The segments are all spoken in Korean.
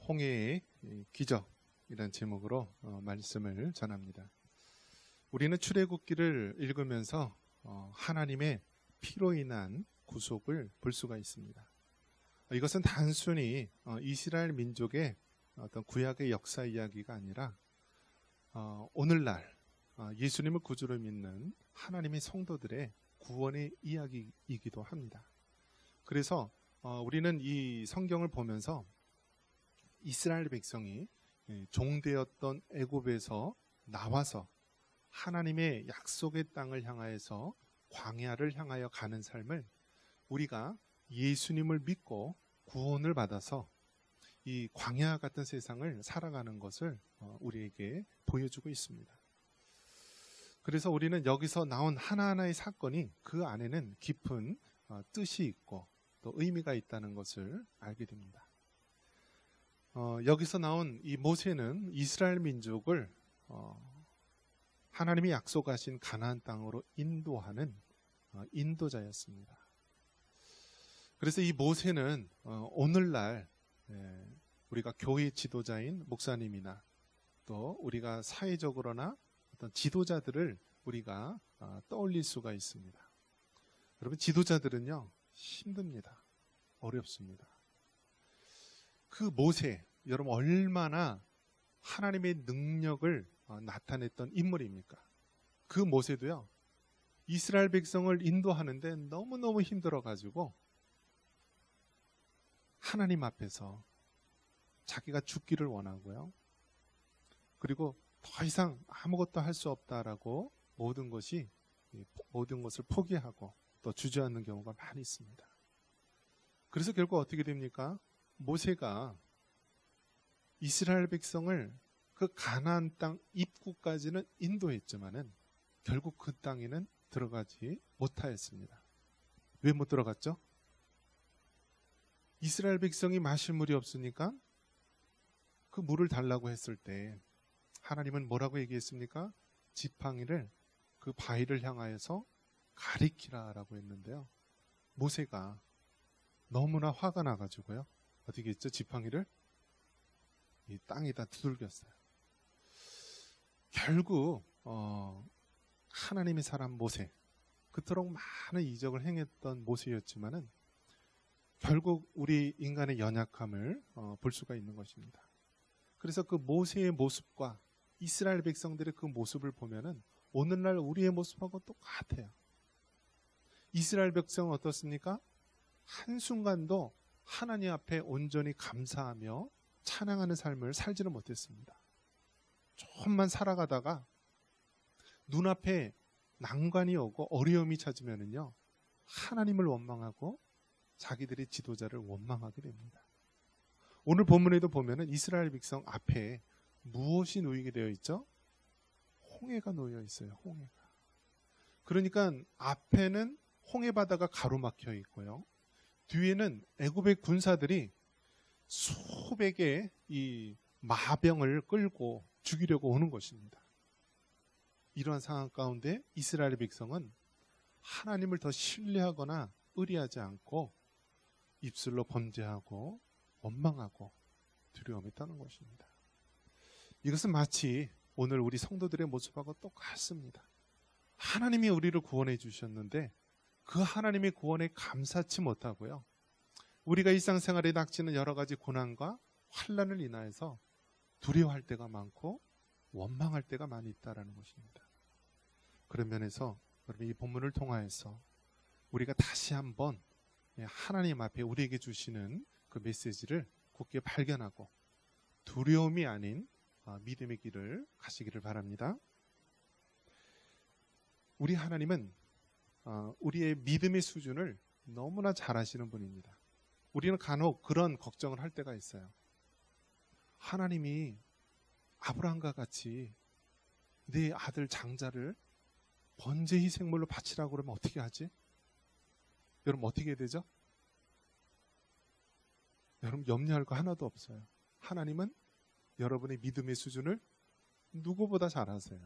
홍해의 기적이라는 제목으로 말씀을 전합니다. 우리는 출애굽기를 읽으면서 하나님의 피로 인한 구속을 볼 수가 있습니다. 이것은 단순히 이스라엘 민족의 어떤 구약의 역사 이야기가 아니라 오늘날 예수님을 구주로 믿는 하나님의 성도들의 구원의 이야기이기도 합니다. 그래서 우리는 이 성경을 보면서 이스라엘 백성이 종되었던 애굽에서 나와서 하나님의 약속의 땅을 향하여서 광야를 향하여 가는 삶을 우리가 예수님을 믿고 구원을 받아서 이 광야 같은 세상을 살아가는 것을 우리에게 보여주고 있습니다. 그래서 우리는 여기서 나온 하나하나의 사건이 그 안에는 깊은 뜻이 있고 또 의미가 있다는 것을 알게 됩니다. 여기서 나온 이 모세는 이스라엘 민족을 하나님이 약속하신 가나안 땅으로 인도하는 인도자였습니다. 그래서 이 모세는 오늘날 우리가 교회 지도자인 목사님이나 또 우리가 사회적으로나 어떤 지도자들을 우리가 떠올릴 수가 있습니다. 여러분, 지도자들은요 힘듭니다. 어렵습니다. 그 모세, 여러분 얼마나 하나님의 능력을 나타냈던 인물입니까? 그 모세도요 이스라엘 백성을 인도하는데 너무너무 힘들어가지고 하나님 앞에서 자기가 죽기를 원하고요, 그리고 더 이상 아무것도 할 수 없다라고 모든 것을 포기하고 또 주저앉는 경우가 많이 있습니다. 그래서 결국 어떻게 됩니까? 모세가 이스라엘 백성을 그 가나안 땅 입구까지는 인도했지만은 결국 그 땅에는 들어가지 못하였습니다. 왜 못 들어갔죠? 이스라엘 백성이 마실 물이 없으니까 그 물을 달라고 했을 때 하나님은 뭐라고 얘기했습니까? 지팡이를 그 바위를 향하여서 가리키라라고 했는데요, 모세가 너무나 화가 나가지고요 어떻게 했죠? 지팡이를 이 땅에다 두들겼어요. 결국 하나님의 사람 모세, 그토록 많은 이적을 행했던 모세였지만은 결국 우리 인간의 연약함을 볼 수가 있는 것입니다. 그래서 그 모세의 모습과 이스라엘 백성들의 그 모습을 보면은 오늘날 우리의 모습하고 똑같아요. 이스라엘 백성은 어떻습니까? 한순간도 하나님 앞에 온전히 감사하며 찬양하는 삶을 살지는 못했습니다. 조금만 살아가다가 눈앞에 난관이 오고 어려움이 찾으면은요 하나님을 원망하고 자기들의 지도자를 원망하게 됩니다. 오늘 본문에도 보면은 이스라엘 백성 앞에 무엇이 놓이게 되어 있죠? 홍해가 놓여 있어요. 홍해가. 그러니까 앞에는 홍해 바다가 가로막혀 있고요, 뒤에는 애굽의 군사들이 수백의 이 마병을 끌고 죽이려고 오는 것입니다. 이러한 상황 가운데 이스라엘 백성은 하나님을 더 신뢰하거나 의리하지 않고 입술로 범죄하고 원망하고 두려움에 떠는 것입니다. 이것은 마치 오늘 우리 성도들의 모습하고 똑같습니다. 하나님이 우리를 구원해 주셨는데 그 하나님의 구원에 감사치 못하고요, 우리가 일상생활에 닥치는 여러 가지 고난과 환난을 인하여서 두려워할 때가 많고 원망할 때가 많이 있다는 것입니다. 그런 면에서 여러분, 이 본문을 통하여서 우리가 다시 한번 하나님 앞에 우리에게 주시는 그 메시지를 굳게 발견하고 두려움이 아닌 믿음의 길을 가시기를 바랍니다. 우리 하나님은 우리의 믿음의 수준을 너무나 잘 아시는 분입니다. 우리는 간혹 그런 걱정을 할 때가 있어요. 하나님이 아브라함과 같이 내 아들 장자를 번제 희생물로 바치라고 그러면 어떻게 하지? 여러분 어떻게 해야 되죠? 여러분 염려할 거 하나도 없어요. 하나님은 여러분의 믿음의 수준을 누구보다 잘 아세요.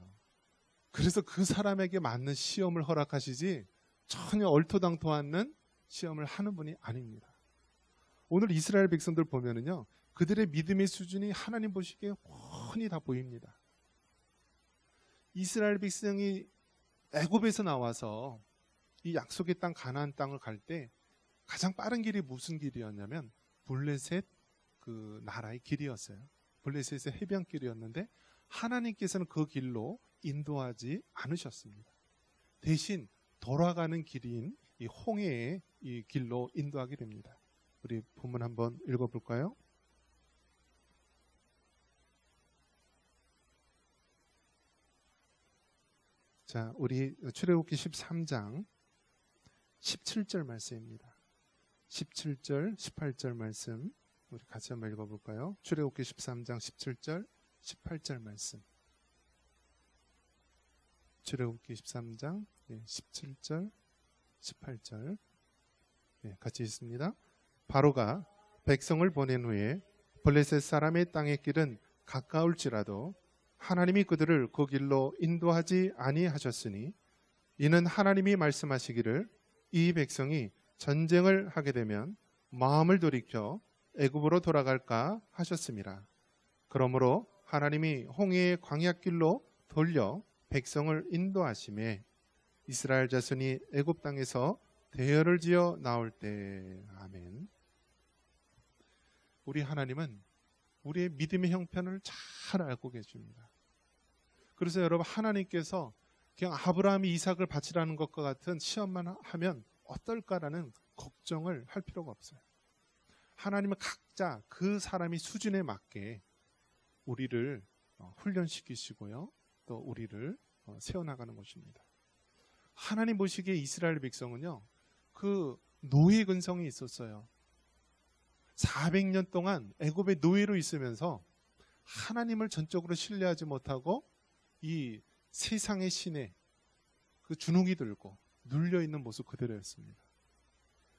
그래서 그 사람에게 맞는 시험을 허락하시지 전혀 얼토당토 않는 시험을 하는 분이 아닙니다. 오늘 이스라엘 백성들 보면은요, 그들의 믿음의 수준이 하나님 보시기에 훤히 다 보입니다. 이스라엘 백성이 애굽에서 나와서 이 약속의 땅 가나안 땅을 갈 때 가장 빠른 길이 무슨 길이었냐면 블레셋 그 나라의 길이었어요. 블레셋의 해변길이었는데 하나님께서는 그 길로 인도하지 않으셨습니다. 대신 돌아가는 길인 이 홍해의 이 길로 인도하게 됩니다. 우리 본문 한번 읽어볼까요? 자, 우리 출애굽기 13장 17절 말씀입니다. 17절, 18절 말씀 우리 같이 한번 읽어볼까요? 출애굽기 13장 17절, 18절 말씀. 출애굽기 13장 17절, 18절 같이 읽습니다. 바로가 백성을 보낸 후에 블레셋 사람의 땅의 길은 가까울지라도 하나님이 그들을 그 길로 인도하지 아니하셨으니 이는 하나님이 말씀하시기를 이 백성이 전쟁을 하게 되면 마음을 돌이켜 애굽으로 돌아갈까 하셨습니다. 그러므로 하나님이 홍해의 광야길로 돌려 백성을 인도하심에 이스라엘 자손이 애굽 땅에서 대열을 지어 나올 때 아멘. 우리 하나님은 우리의 믿음의 형편을 잘 알고 계십니다. 그래서 여러분 하나님께서 그냥 아브라함이 이삭을 바치라는 것과 같은 시험만 하면 어떨까라는 걱정을 할 필요가 없어요. 하나님은 각자 그 사람이 수준에 맞게 우리를 훈련시키시고요. 또 우리를 세워나가는 것입니다. 하나님 보시기에 이스라엘 백성은요. 그 노예 근성이 있었어요. 400년 동안 애굽의 노예로 있으면서 하나님을 전적으로 신뢰하지 못하고 이 세상의 신에 그 주눅이 들고 눌려있는 모습 그대로였습니다.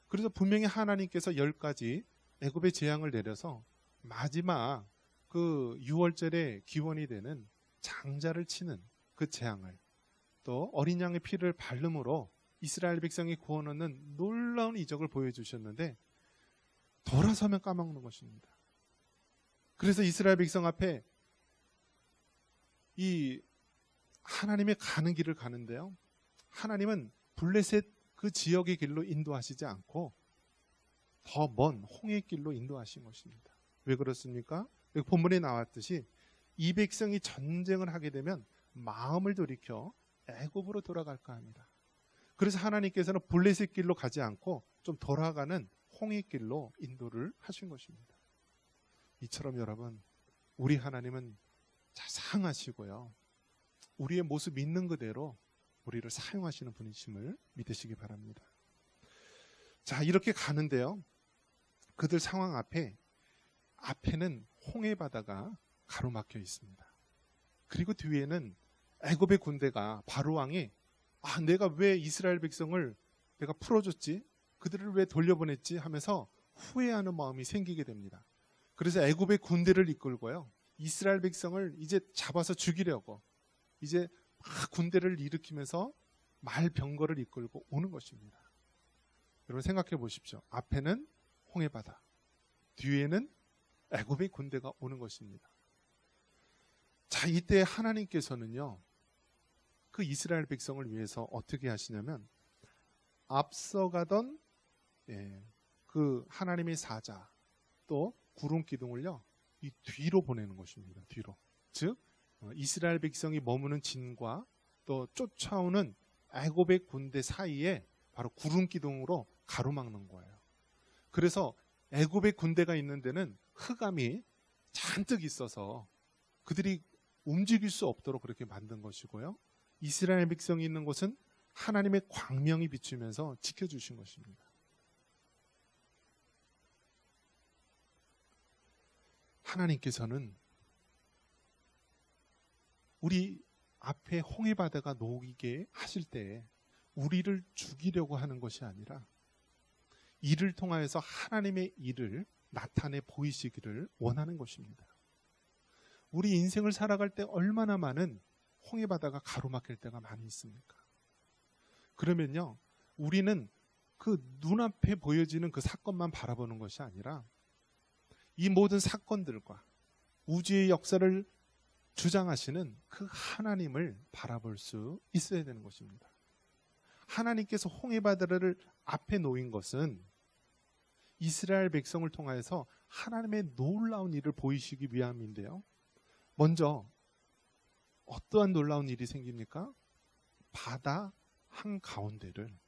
그래서 분명히 하나님께서 10가지 애굽의 재앙을 내려서 마지막 그 6월절의 기원이 되는 장자를 치는 그 재앙을 또 어린 양의 피를 바름으로 이스라엘 백성이 구원 얻는 놀라운 이적을 보여주셨는데 돌아서면 까먹는 것입니다. 그래서 이스라엘 백성 앞에 이 하나님의 가는 길을 가는데요. 하나님은 블레셋 그 지역의 길로 인도하시지 않고 더 먼 홍해 길로 인도하신 것입니다. 왜 그렇습니까? 여기 본문에 나왔듯이 이 백성이 전쟁을 하게 되면 마음을 돌이켜 애굽으로 돌아갈까 합니다. 그래서 하나님께서는 블레셋 길로 가지 않고 좀 돌아가는 홍해 길로 인도를 하신 것입니다. 이처럼 여러분 우리 하나님은 자상하시고요. 우리의 모습 있는 그대로 우리를 사용하시는 분이심을 믿으시기 바랍니다. 자, 이렇게 가는데요. 그들 상황 앞에는 홍해 바다가 가로막혀 있습니다. 그리고 뒤에는 애굽의 군대가 바로 왕이 내가 왜 이스라엘 백성을 내가 풀어줬지? 그들을 왜 돌려보냈지? 하면서 후회하는 마음이 생기게 됩니다. 그래서 애굽의 군대를 이끌고요. 이스라엘 백성을 이제 잡아서 죽이려고 이제 막 군대를 일으키면서 말병거를 이끌고 오는 것입니다. 여러분 생각해 보십시오. 앞에는 홍해바다, 뒤에는 애굽의 군대가 오는 것입니다. 자, 이때 하나님께서는요. 그 이스라엘 백성을 위해서 어떻게 하시냐면 앞서가던 그 하나님의 사자 또 구름 기둥을요. 이 뒤로 보내는 것입니다. 뒤로. 즉 이스라엘 백성이 머무는 진과 또 쫓아오는 애굽의 군대 사이에 바로 구름 기둥으로 가로막는 거예요. 그래서 애굽의 군대가 있는 데는 흑암이 잔뜩 있어서 그들이 움직일 수 없도록 그렇게 만든 것이고요. 이스라엘 백성이 있는 곳은 하나님의 광명이 비추면서 지켜주신 것입니다. 하나님께서는 우리 앞에 홍해바다가 녹이게 하실 때 우리를 죽이려고 하는 것이 아니라 이를 통하여서 하나님의 일을 나타내 보이시기를 원하는 것입니다. 우리 인생을 살아갈 때 얼마나 많은 홍해바다가 가로막힐 때가 많이 있습니까? 그러면요, 우리는 그 눈앞에 보여지는 그 사건만 바라보는 것이 아니라 이 모든 사건들과 우주의 역사를 주장하시는 그 하나님을 바라볼 수 있어야 되는 것입니다. 하나님께서 홍해 바다를 앞에 놓인 것은 이스라엘 백성을 통하여서 하나님의 놀라운 일을 보이시기 위함인데요. 먼저 어떠한 놀라운 일이 생깁니까? 바다 한가운데를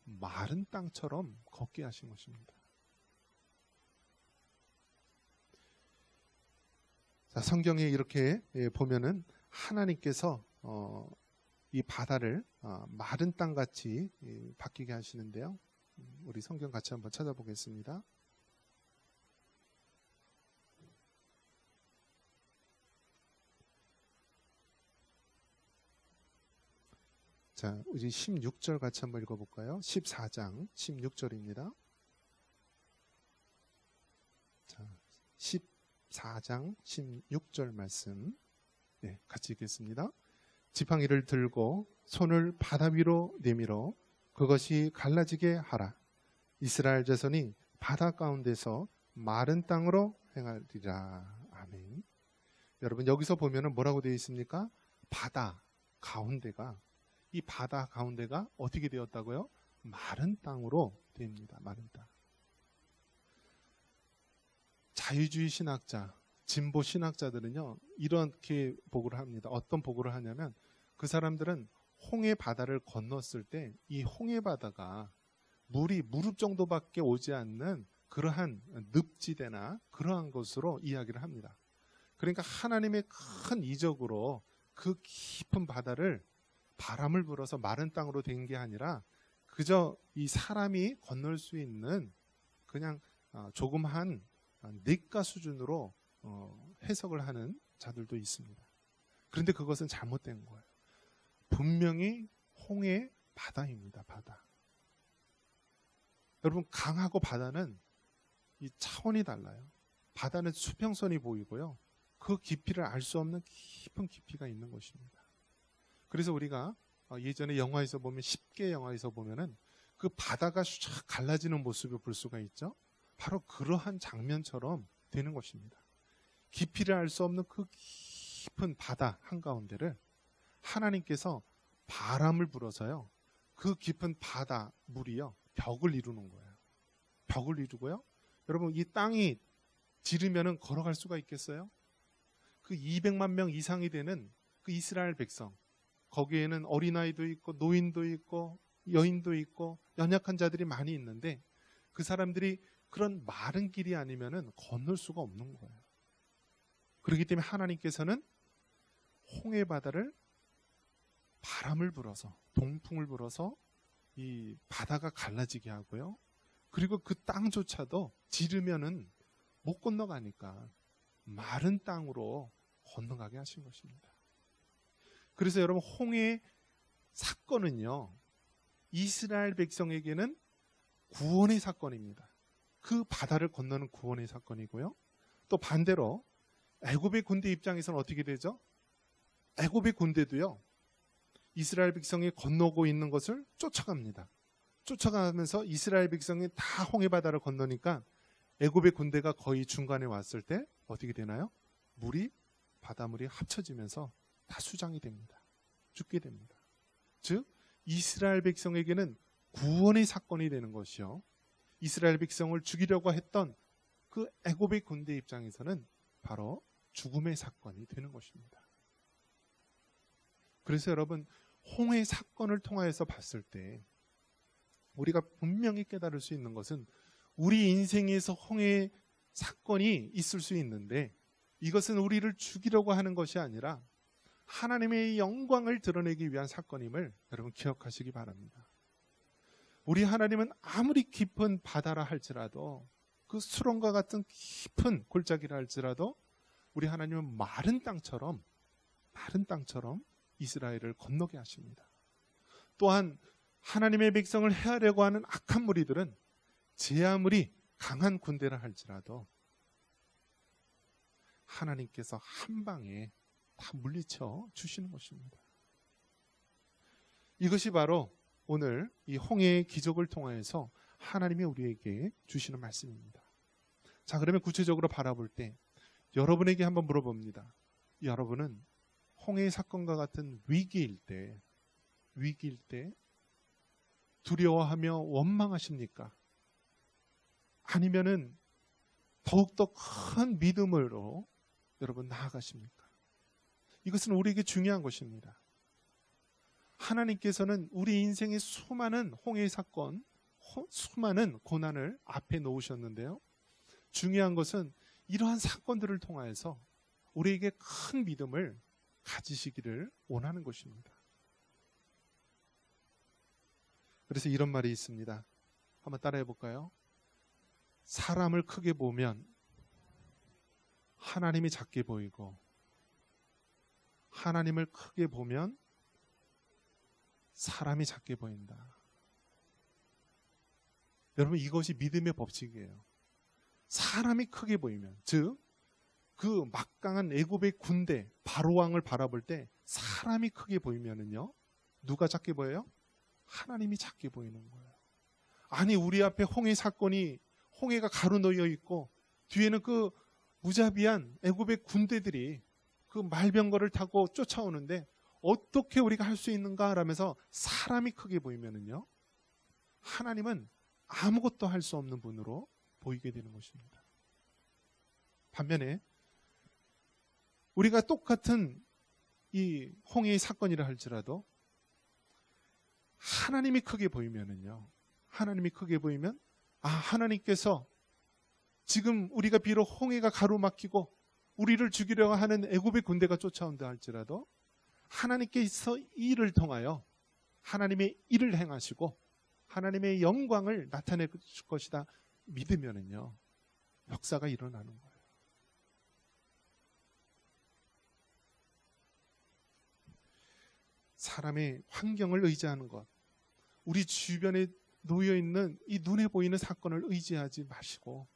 마른 땅처럼 걷게 하신 것입니다. 자, 성경에 이렇게 보면은 하나님께서 이 바다를 마른 땅같이 바뀌게 하시는데요. 우리 성경 같이 한번 찾아보겠습니다. 자, 우리 16절 같이 한번 읽어볼까요? 14장 16절입니다. 자, 14장 16절 말씀 같이 읽겠습니다. 지팡이를 들고 손을 바다 위로 내밀어 그것이 갈라지게 하라. 이스라엘 자손이 바다 가운데서 마른 땅으로 행하리라. 아멘. 여러분, 여기서 보면은 뭐라고 되어 있습니까? 이 바다 가운데가 어떻게 되었다고요? 마른 땅으로 됩니다. 마른 땅. 자유주의 신학자, 진보 신학자들은요, 이렇게 보고를 합니다. 어떤 보고를 하냐면, 그 사람들은 홍해 바다를 건넜을 때 이 홍해 바다가 물이 무릎 정도밖에 오지 않는 그러한 늪지대나 그러한 것으로 이야기를 합니다. 그러니까 하나님의 큰 이적으로 그 깊은 바다를 바람을 불어서 마른 땅으로 된 게 아니라 그저 이 사람이 건널 수 있는 그냥 조그마한 냇가 수준으로 해석을 하는 자들도 있습니다. 그런데 그것은 잘못된 거예요. 분명히 홍해 바다입니다. 바다. 여러분, 강하고 바다는 이 차원이 달라요. 바다는 수평선이 보이고요. 그 깊이를 알 수 없는 깊은 깊이가 있는 것입니다. 그래서 우리가 예전에 영화에서 보면 10개 영화에서 보면은 그 바다가 쫙 갈라지는 모습을 볼 수가 있죠. 바로 그러한 장면처럼 되는 것입니다. 깊이를 알 수 없는 그 깊은 바다 한가운데를 하나님께서 바람을 불어서요, 그 깊은 바다 물이요 벽을 이루는 거예요. 벽을 이루고요. 여러분, 이 땅이 지르면은 걸어갈 수가 있겠어요? 그 200만 명 이상이 되는 그 이스라엘 백성, 거기에는 어린아이도 있고 노인도 있고 여인도 있고 연약한 자들이 많이 있는데 그 사람들이 그런 마른 길이 아니면은 건널 수가 없는 거예요. 그렇기 때문에 하나님께서는 홍해 바다를 바람을 불어서, 동풍을 불어서 이 바다가 갈라지게 하고요. 그리고 그 땅조차도 지르면은 못 건너가니까 마른 땅으로 건너가게 하신 것입니다. 그래서 여러분, 홍해 사건은요, 이스라엘 백성에게는 구원의 사건입니다. 그 바다를 건너는 구원의 사건이고요. 또 반대로 애굽의 군대 입장에서는 어떻게 되죠? 애굽의 군대도요, 이스라엘 백성이 건너고 있는 것을 쫓아갑니다. 쫓아가면서 이스라엘 백성이 다 홍해 바다를 건너니까 애굽의 군대가 거의 중간에 왔을 때 어떻게 되나요? 바닷물이 합쳐지면서 다 수장이 됩니다. 죽게 됩니다. 즉, 이스라엘 백성에게는 구원의 사건이 되는 것이요, 이스라엘 백성을 죽이려고 했던 그 애굽의 군대 입장에서는 바로 죽음의 사건이 되는 것입니다. 그래서 여러분, 홍해 사건을 통하여서 봤을 때 우리가 분명히 깨달을 수 있는 것은 우리 인생에서 홍해 사건이 있을 수 있는데 이것은 우리를 죽이려고 하는 것이 아니라 하나님의 영광을 드러내기 위한 사건임을 여러분 기억하시기 바랍니다. 우리 하나님은 아무리 깊은 바다라 할지라도, 그 수렁과 같은 깊은 골짜기라 할지라도 우리 하나님은 마른 땅처럼 이스라엘을 건너게 하십니다. 또한 하나님의 백성을 해하려고 하는 악한 무리들은 제 아무리 강한 군대라 할지라도 하나님께서 한 방에 다 물리쳐 주시는 것입니다. 이것이 바로 오늘 이 홍해의 기적을 통하여서 하나님이 우리에게 주시는 말씀입니다. 자, 그러면 구체적으로 바라볼 때 여러분에게 한번 물어봅니다. 여러분은 홍해 사건과 같은 위기일 때 두려워하며 원망하십니까? 아니면은 더욱더 큰 믿음으로 여러분 나아가십니까? 이것은 우리에게 중요한 것입니다. 하나님께서는 우리 인생의 수많은 홍해 사건, 수많은 고난을 앞에 놓으셨는데요. 중요한 것은 이러한 사건들을 통하여서 우리에게 큰 믿음을 가지시기를 원하는 것입니다. 그래서 이런 말이 있습니다. 한번 따라해 볼까요? 사람을 크게 보면 하나님이 작게 보이고, 하나님을 크게 보면 사람이 작게 보인다. 여러분, 이것이 믿음의 법칙이에요. 사람이 크게 보이면, 즉 그 막강한 애굽의 군대 바로왕을 바라볼 때 사람이 크게 보이면은요, 누가 작게 보여요? 하나님이 작게 보이는 거예요. 아니, 우리 앞에 홍해 사건이, 홍해가 가로놓여 있고 뒤에는 그 무자비한 애굽의 군대들이 그 말병거를 타고 쫓아오는데 어떻게 우리가 할 수 있는가 라면서 사람이 크게 보이면은요, 하나님은 아무것도 할 수 없는 분으로 보이게 되는 것입니다. 반면에 우리가 똑같은 이 홍해의 사건이라 할지라도 하나님이 크게 보이면은요, 하나님이 크게 보이면, 아, 하나님께서 지금 우리가 비록 홍해가 가로막히고 우리를 죽이려고 하는 애굽의 군대가 쫓아온다 할지라도 하나님께서 이 일을 통하여 하나님의 일을 행하시고 하나님의 영광을 나타낼 것이다 믿으면은요, 역사가 일어나는 거예요. 사람의 환경을 의지하는 것, 우리 주변에 놓여있는 이 눈에 보이는 사건을 의지하지 마시고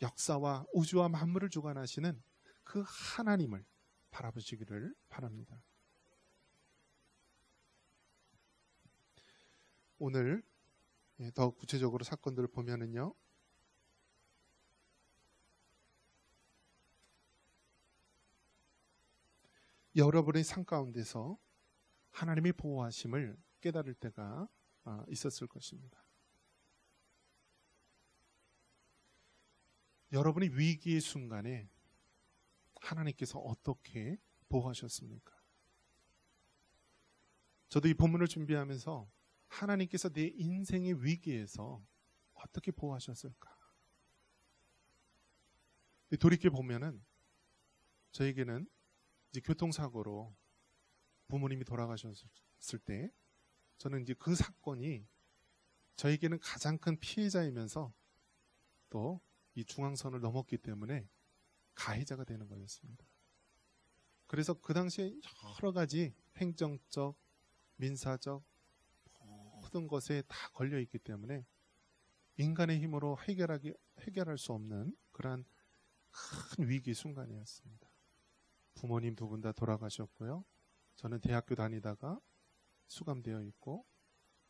역사와 우주와 만물을 주관하시는 그 하나님을 바라보시기를 바랍니다. 오늘 더 구체적으로 사건들을 보면은요, 여러분의 삶 가운데서 하나님의 보호하심을 깨달을 때가 있었을 것입니다. 여러분이 위기의 순간에 하나님께서 어떻게 보호하셨습니까? 저도 이 본문을 준비하면서 하나님께서 내 인생의 위기에서 어떻게 보호하셨을까? 돌이켜 보면은 저에게는 이제 교통사고로 부모님이 돌아가셨을 때 저는 이제 그 사건이 저에게는 가장 큰 피해자이면서 또 이 중앙선을 넘었기 때문에 가해자가 되는 거였습니다. 그래서 그 당시에 여러 가지 행정적, 민사적 모든 것에 다 걸려 있기 때문에 인간의 힘으로 해결할 수 없는 그러한 큰 위기의 순간이었습니다. 부모님 두 분 다 돌아가셨고요. 저는 대학교 다니다가 수감되어 있고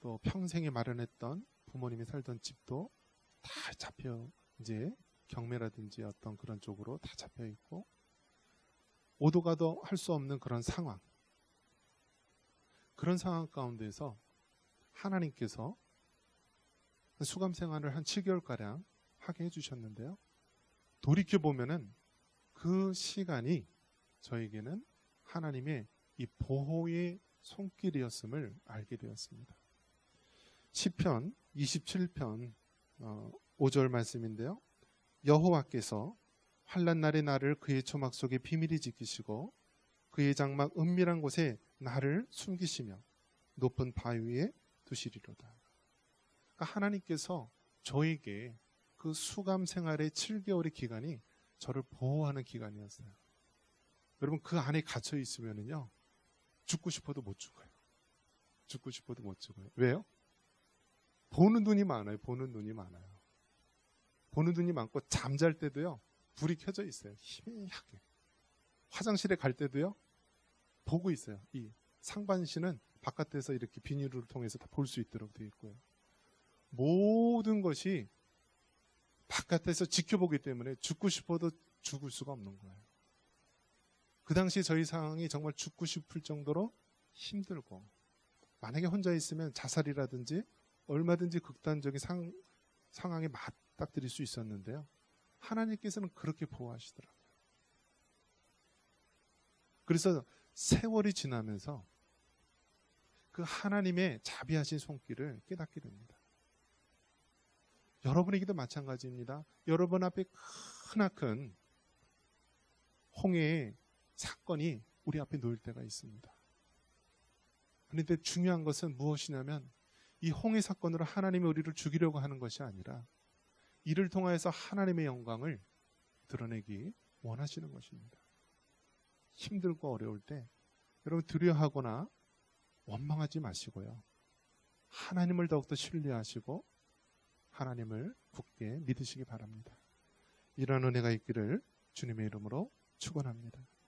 또 평생에 마련했던 부모님이 살던 집도 다 잡혀, 이제 경매라든지 어떤 그런 쪽으로 다 잡혀 있고 오도 가도 할 수 없는 그런 상황, 그런 상황 가운데서 하나님께서 수감 생활을 한 7개월가량 하게 해주셨는데요. 돌이켜보면은 그 시간이 저에게는 하나님의 이 보호의 손길이었음을 알게 되었습니다. 시편 27편 5절 말씀인데요. 여호와께서 환난 날에 나를 그의 초막 속에 비밀히 지키시고 그의 장막 은밀한 곳에 나를 숨기시며 높은 바위 위에 두시리로다. 그러니까 하나님께서 저에게 그 수감 생활의 7개월의 기간이 저를 보호하는 기간이었어요. 여러분, 그 안에 갇혀 있으면은요, 죽고 싶어도 못 죽어요. 죽고 싶어도 못 죽어요. 왜요? 보는 눈이 많아요. 보는 눈이 많아요. 보는 눈이 많고 잠잘 때도요, 불이 켜져 있어요. 희미하게. 화장실에 갈 때도요, 보고 있어요. 이 상반신은 바깥에서 이렇게 비닐을 통해서 다 볼 수 있도록 되어 있고요. 모든 것이 바깥에서 지켜보기 때문에 죽고 싶어도 죽을 수가 없는 거예요. 그 당시 저희 상황이 정말 죽고 싶을 정도로 힘들고, 만약에 혼자 있으면 자살이라든지 얼마든지 극단적인 상황에 맞닥뜨릴 수 있었는데요. 하나님께서는 그렇게 보호하시더라고요. 그래서 세월이 지나면서 그 하나님의 자비하신 손길을 깨닫게 됩니다. 여러분에게도 마찬가지입니다. 여러분 앞에 크나큰 홍해의 사건이 우리 앞에 놓일 때가 있습니다. 그런데 중요한 것은 무엇이냐면 이 홍해 사건으로 하나님이 우리를 죽이려고 하는 것이 아니라 이를 통하여서 하나님의 영광을 드러내기 원하시는 것입니다. 힘들고 어려울 때 여러분 두려워하거나 원망하지 마시고요. 하나님을 더욱더 신뢰하시고 하나님을 굳게 믿으시기 바랍니다. 이런 은혜가 있기를 주님의 이름으로 축원합니다.